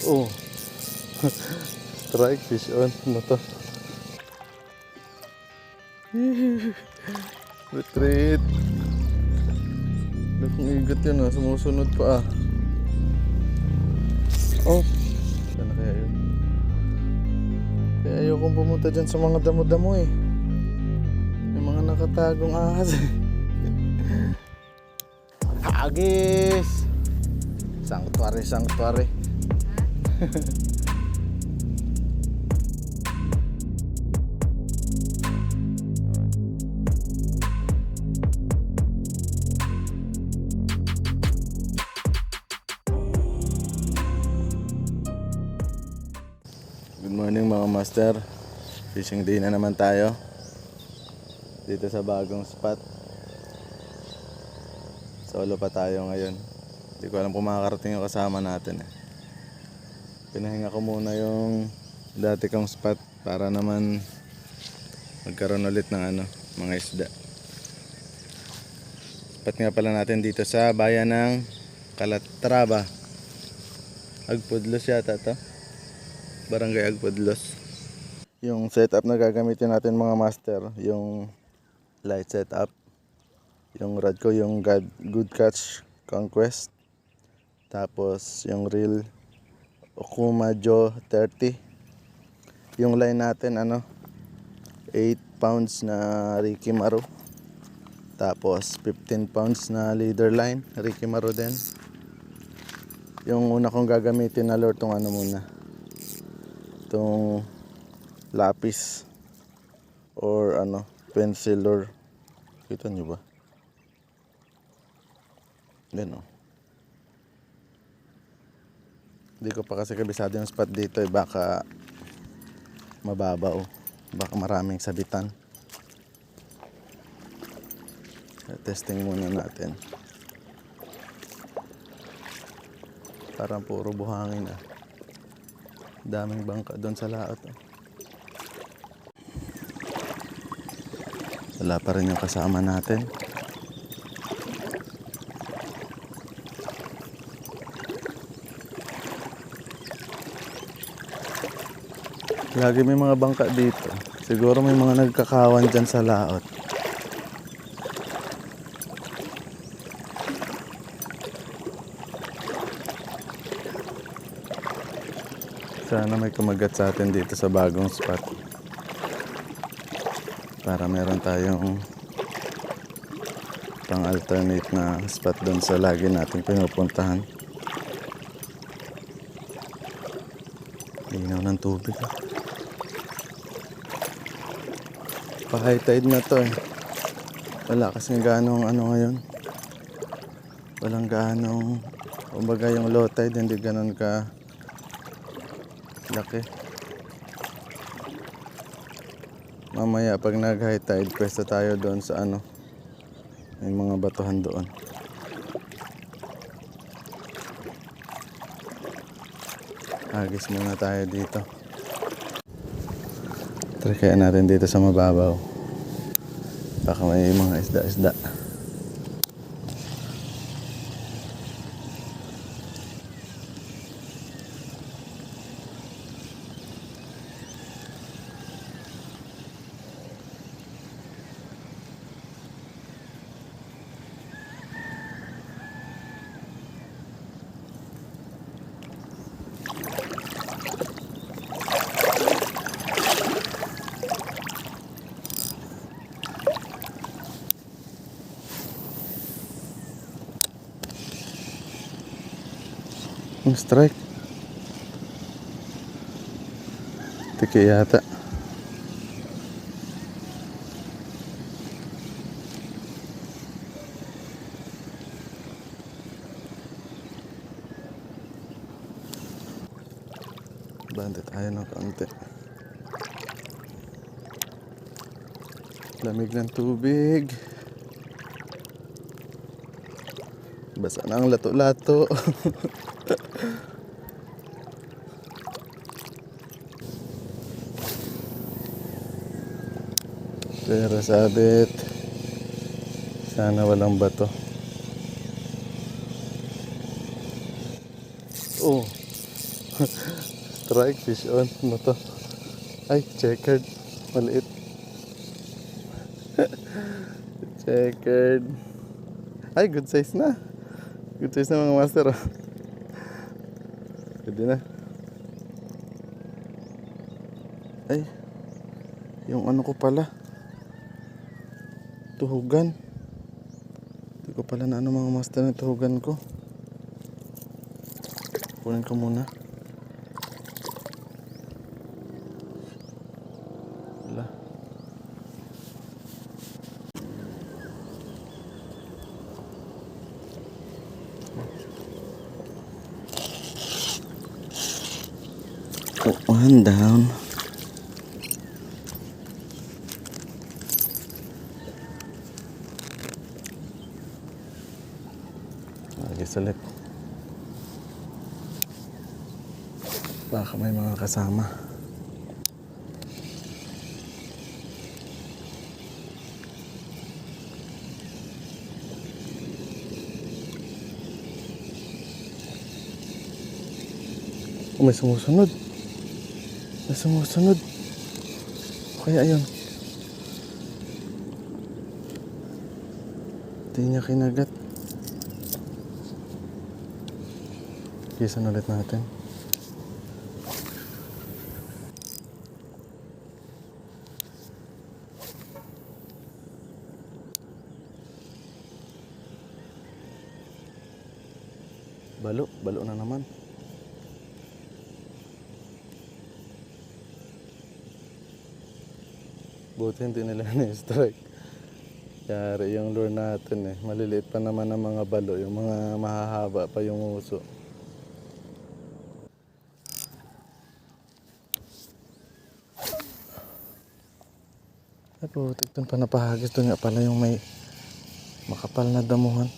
Oh, strike fish on. Ano to? Retreat. Lakong igat yun ah. Sumusunod pa ah. Oh, saan na kaya yun? Kaya ayokong pumunta dyan sa mga damo-damo eh. May mga nakatagong ahas eh. Agis! Sanctuary, sanctuary. Good morning mga master. Fishing day na naman tayo dito sa bagong spot. Solo pa tayo ngayon. Hindi ko alam kung makakarating yung kasama natin eh. Pinahinga ko muna yung dati kong spot para naman magkaroon ulit ng mga isda. Spot nga pala natin dito sa bayan ng Calatrava. Agpudlos yata to. Barangay Agpudlos. Yung setup na gagamitin natin mga master, yung light setup, yung rod ko yung Good Catch Conquest, tapos yung reel Okuma Joe 30, yung line natin 8 pounds na Ricky Maro, tapos 15 pounds na leader line Ricky Maro din. Yung una kong gagamitin na lure tong muna, tong lapis or pencil lure. Kita nyo ba? Yan o. Hindi ko pa kasi kabisado yung spot dito eh. Baka mababa o baka maraming sabitan. Testing muna natin. Parang puro buhangin ah. Daming bangka doon sa laot oh. Wala pa rin yung kasama natin. Lagi may mga bangka dito. Siguro may mga nagkakawan dyan sa laot. Sana may kumagat sa atin dito sa bagong spot. Para meron tayong pang alternate na spot doon sa lagi natin pinupuntahan. Linaw ng tubig. Pa-high tide na to eh. Wala kasing ganong ngayon. Walang ganong, kumbaga yung low tide hindi ganon ka laki. Mamaya pag nag high tide pwesto tayo doon sa may mga batuhan doon. Agis muna tayo dito. Try kaya natin dito sa mababaw. Baka may mga isda-isda. Ang strike. Tiki yata. Banda tayo ng kaunti. Lamig ng tubig. Basa na ang lato-lato. Pero sabit. Sana walang bato. Oh, Strike fish on. Ano to? Ay, checkered. Maliit. Checkered. Ay, good size na. Good size na mga master. Oh. Pwede na. Ay, yung ano ko pala. Tuhugan. Hindi ko pala na ano mga master na tuhugan ko. Kunin ko muna. Wala. Oh, one down. Lagi salit. Baka may mga kasama. Oh, may sumusunod. May sumusunod. Kaya ayun. Hindi niya kinagat. Kisan ulit natin. Balo na naman. Buti hindi nila na-strike. Yari yung lure natin eh. Maliliit pa naman ang mga balo. Yung mga mahahaba pa yung uso. Ay putik doon pa napahagis. Doon nga pala yung may makapal na damuhan.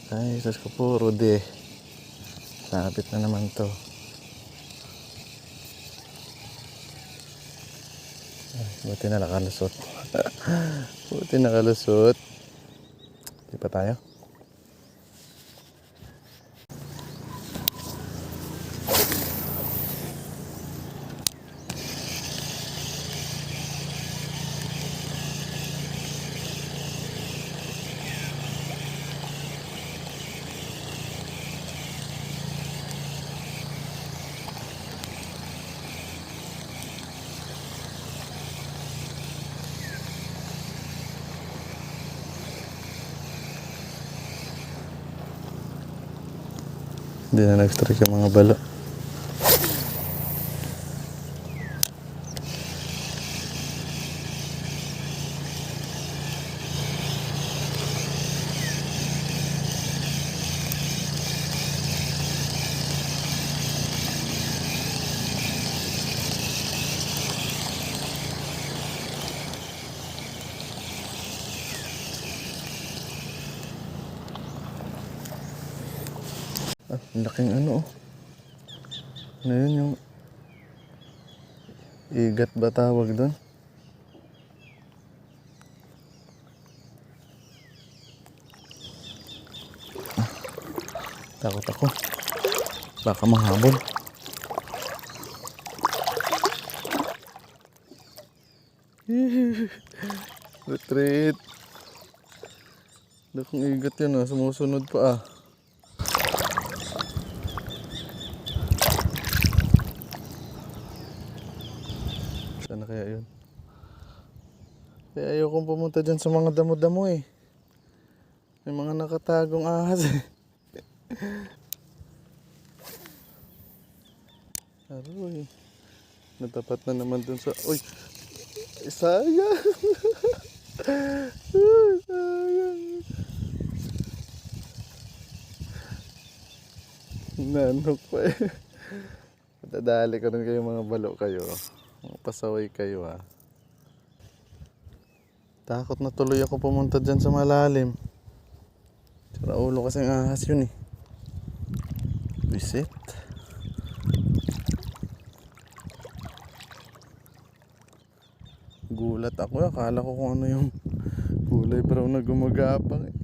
Ay, sus ko po, Rudy. Sabit na naman to. Ay, buti na nakalusot. Buti nakalusot. Di pa tayo? Hindi na nag-strike yung mga balo. Ah, laking ano oh. Ano yun yung igat ba tawag doon? Ah, takot ako. Baka manghabol. Retreat. Lakong igat yan ah. Sumusunod pa ah. Sana kaya yun? Kaya ayokong pumunta dyan sa mga damo-damo eh. May mga nakatagong ahas eh. Aroy. Natapat na naman dun sa... Uy! Sayang! Sayang! Nanok pa eh. Dadali ko rin kayo mga balo kayo. Mga pasaway kayo ah. Takot na tuloy ako pumunta dyan sa malalim. Tsara ulo kasing ahas yun eh. Visit. Gulat ako, akala ko kung ano yung kulay brown na gumagapang eh.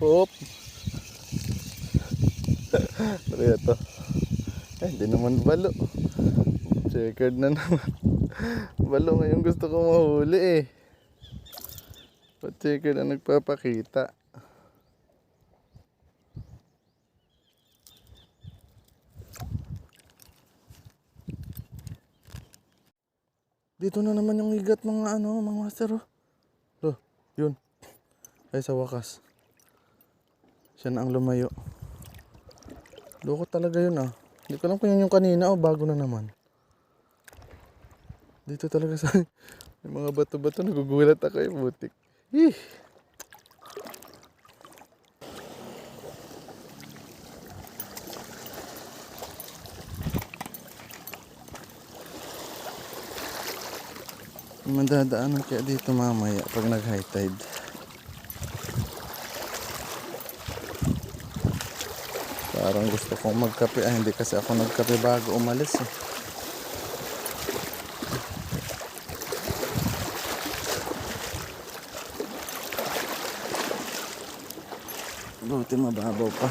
Oop. Pero ito. Hindi naman balo. Checkered na naman. Balo ngayon gusto ko mahuli eh. Pa-checkered na nagpapakita. Dito na naman yung igat mga mga master oh. Oh, yun. Ay sa wakas. Siya na ang lumayo. Loko talaga yun ah. Hindi ko lang kung yun yung kanina o bago na naman. Dito talaga sa may mga bato-bato nagugulat ako eh, butik. Ih. Madadaanan kaya dito mamaya pag nag high tide. Parang gusto kong magkape hindi kasi ako nagkape bago umalis eh. Buti mababaw pa.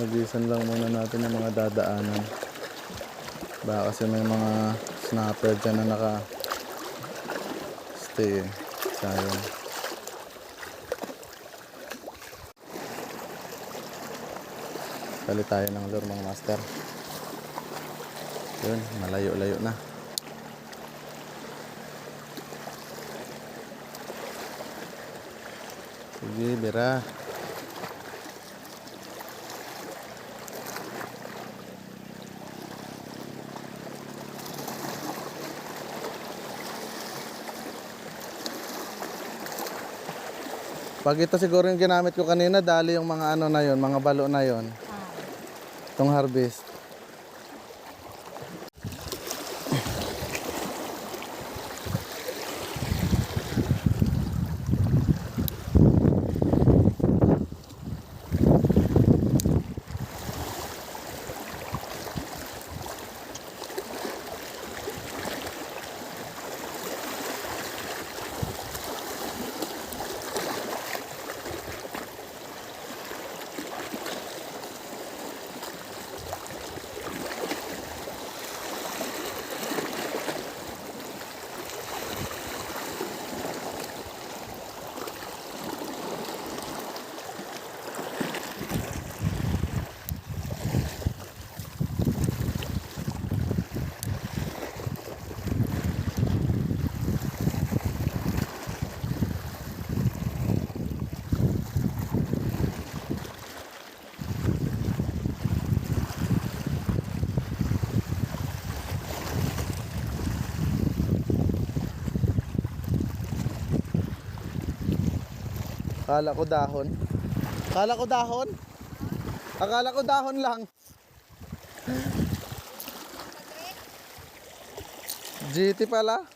Nagisan lang muna natin yung mga dadaanan. Baka kasi may mga snapper dyan na naka stay eh. Sayang. Kali tayo ng lure mga master. Yun, malayo-layo na. Sige, bira. Pag ito siguro yung ginamit ko kanina, dali yung mga na yon, mga balo na yon. Itong harvest. Akala ko dahon. Akala ko dahon. Akala ko dahon lang. GT pala.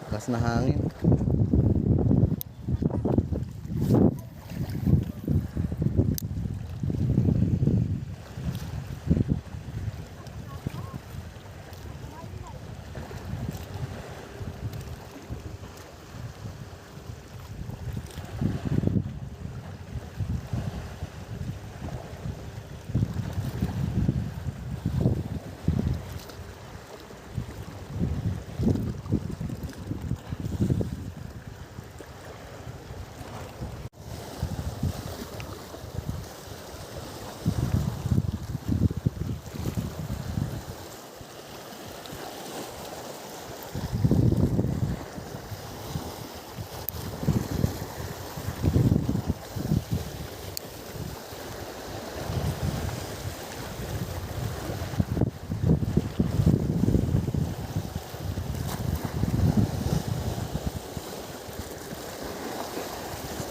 Lakas na hangin.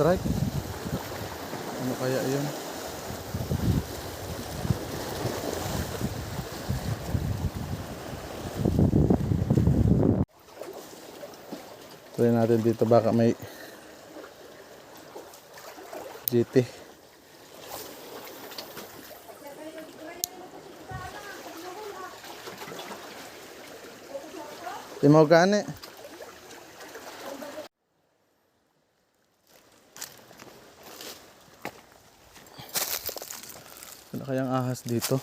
strike. Ano kaya yun? Try natin dito, baka may GT. Di mo gani. Ano kayang ahas dito?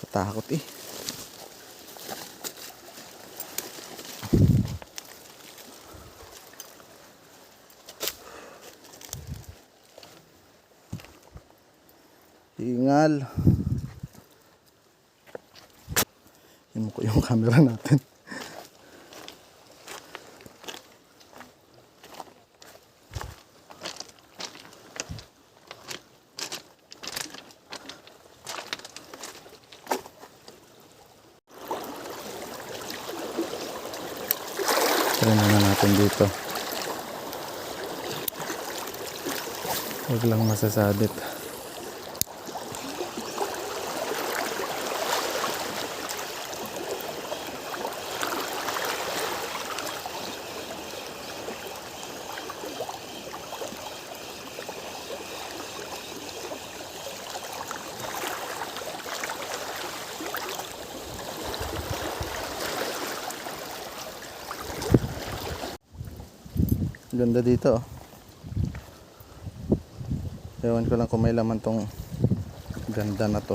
Katakot eh. Hingal. Himo ko yung camera natin. Try na natin dito. Huwag lang masasabit. Ganda dito oh. Ewan ko lang kung may laman tong ganda na to.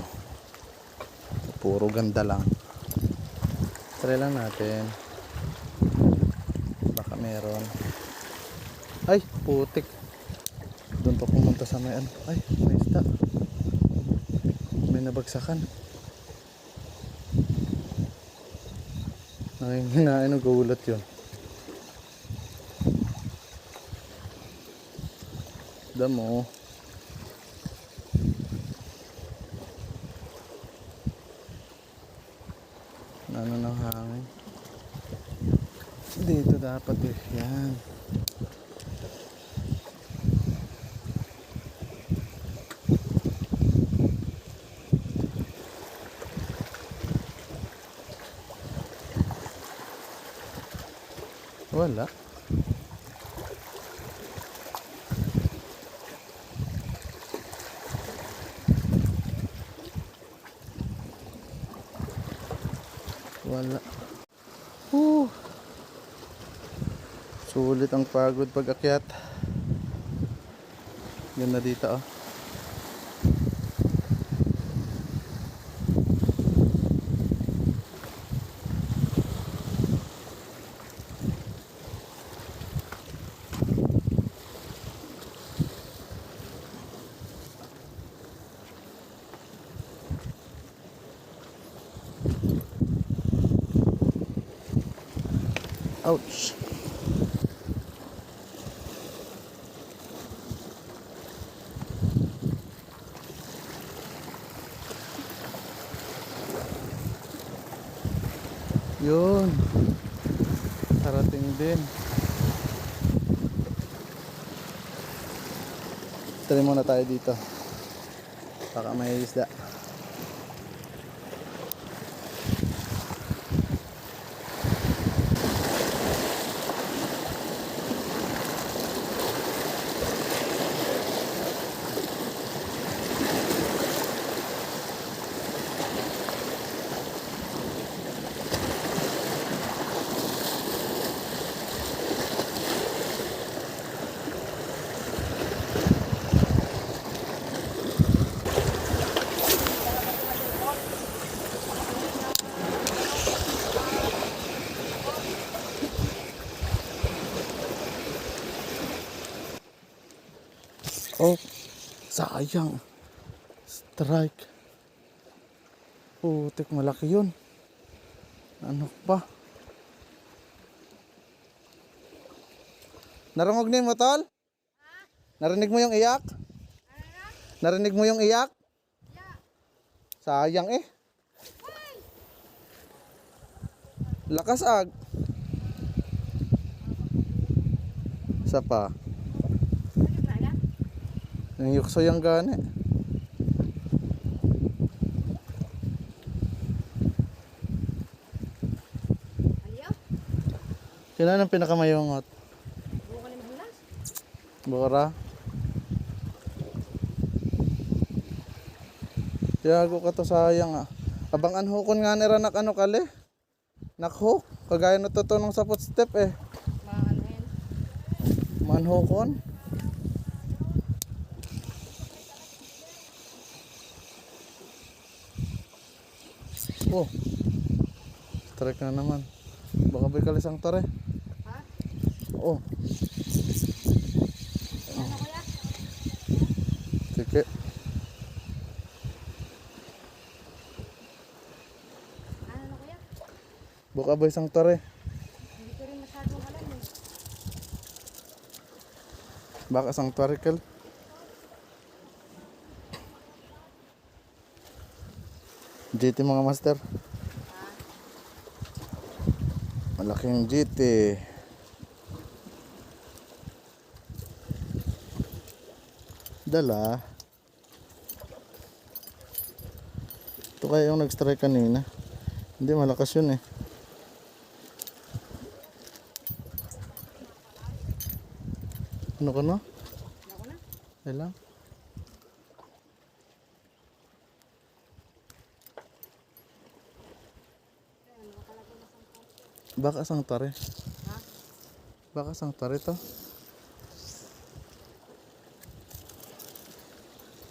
Puro ganda lang. Try lang natin. Baka meron. Ay, putik. Doon pa pumunta sa may ano. Ay, may isda. May nabagsakan. Nanginginain o gulat yun. Damo. Ano ng hangin. Dito dapat eh. Yan. Wala. Wala. Sulit ang pagod pag akyat. Ganda dito oh. Ouch. Yun. Karating din. Try muna tayo dito. Baka may isda. Oh, sayang. Strike. Putik, malaki yun. Ano pa? Narungog na mo, tol? Narinig mo yung iyak? Narinig mo yung iyak? Sayang eh. Lakas ag. Isa pa. Yung yukso yung gani. Sino ang pinakamayungot? Bukara. Tiyago ka to sayang ah. Abang anhukon nga nira nak ano kali. Nakhook. Kagaya natutunong sa footstep eh. Manhukon. Oh. Strike na naman. Baka may kalisang tore. Ha? Oo. Ano kuya? Sige. Ano kuya? Baka ba isang tore? Hindi ko rin masyadong alam eh. Baka isang tore kel. GT mga master. Malaking GT. Dala. Ito kaya yung nag-strike kanina. Hindi malakas yun eh. Ano ka na? Ako na? Ilang? Baka isang tare. Ha? Baka isang tare to.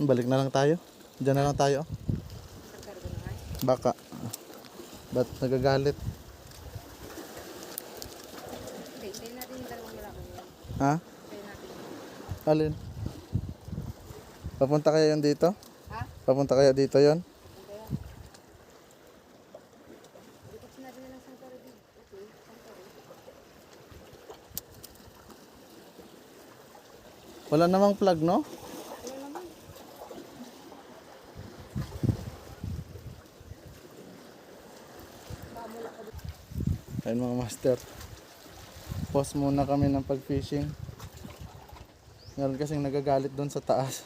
Balik na lang tayo. Diyan na lang tayo. Nagkargo na kayo? Baka. Ba't nagagalit? Hindi, hintayin natin yung dalawang lalaki ngayon. Ha? Hintayin natin. Alin? Papunta kaya yun dito? Ha? Papunta kaya dito yon? Hintayin. Dito sinabi na lang sa taro din. Okay, sa taro. Wala namang plug, no? Wala naman. Ayun mga master. Pause muna kami ng pag-fishing. Meron kasing nagagalit doon sa taas.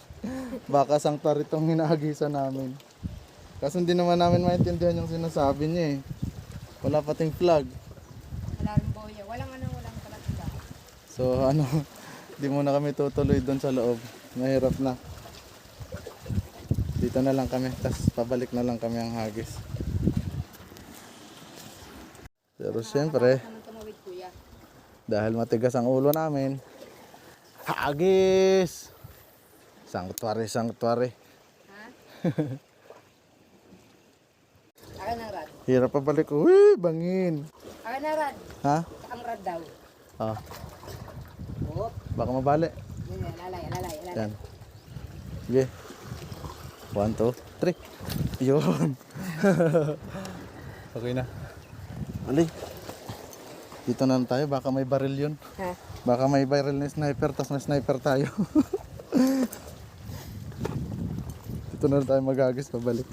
Baka sang taritong hinahagisan namin. Kasi hindi naman namin maintindihan yung sinasabi niya eh. Wala pating plug. Wala rin boya. Walang kalatiga. So ano, di muna kami tutuloy doon sa loob. Mahirap na. Dito na lang kami, tas pabalik na lang kami ang hagis. Pero siyempre, Naman tumawid kuya. dahil matigas ang ulo namin, hagis! Sanctuary. Ha? Akin ang rad. Hirap pabalik. Uy, bangin. Akin ang rad. Ha? Ang rad daw. Ah, Oop. baka mabali. Yan, lalay. Yan. Sige. 1, 2, 3. Yun. Okay na. Ali. Dito na lang tayo. Baka may baril yun. Ha? Baka may baril na sniper. Tas may sniper tayo. Dito na lang tayo magagis. Pabalik.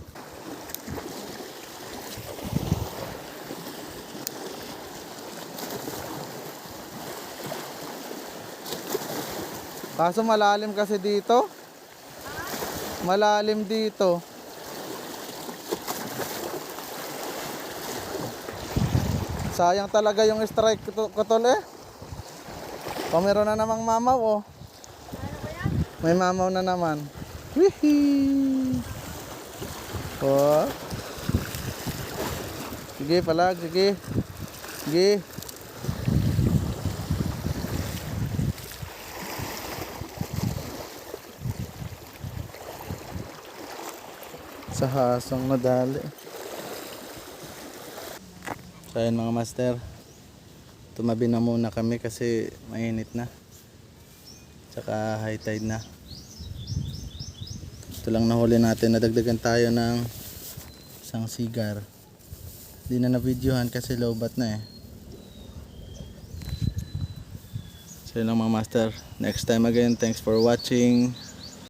Kaso malalim kasi dito. Malalim dito. Sayang talaga yung strike ko tol eh. O meron na namang mamaw oh. May mamaw na naman. Wihee. Oh. Sige palag, sige. Sige. Sa hasong nadali. So ayun mga master, tumabi na muna kami kasi mainit na, tsaka high tide na. Ito lang nahuli natin, nadagdagan tayo ng isang sigar. Di na na-videohan kasi low bat na eh. So yun lang mga master, next time again, thanks for watching.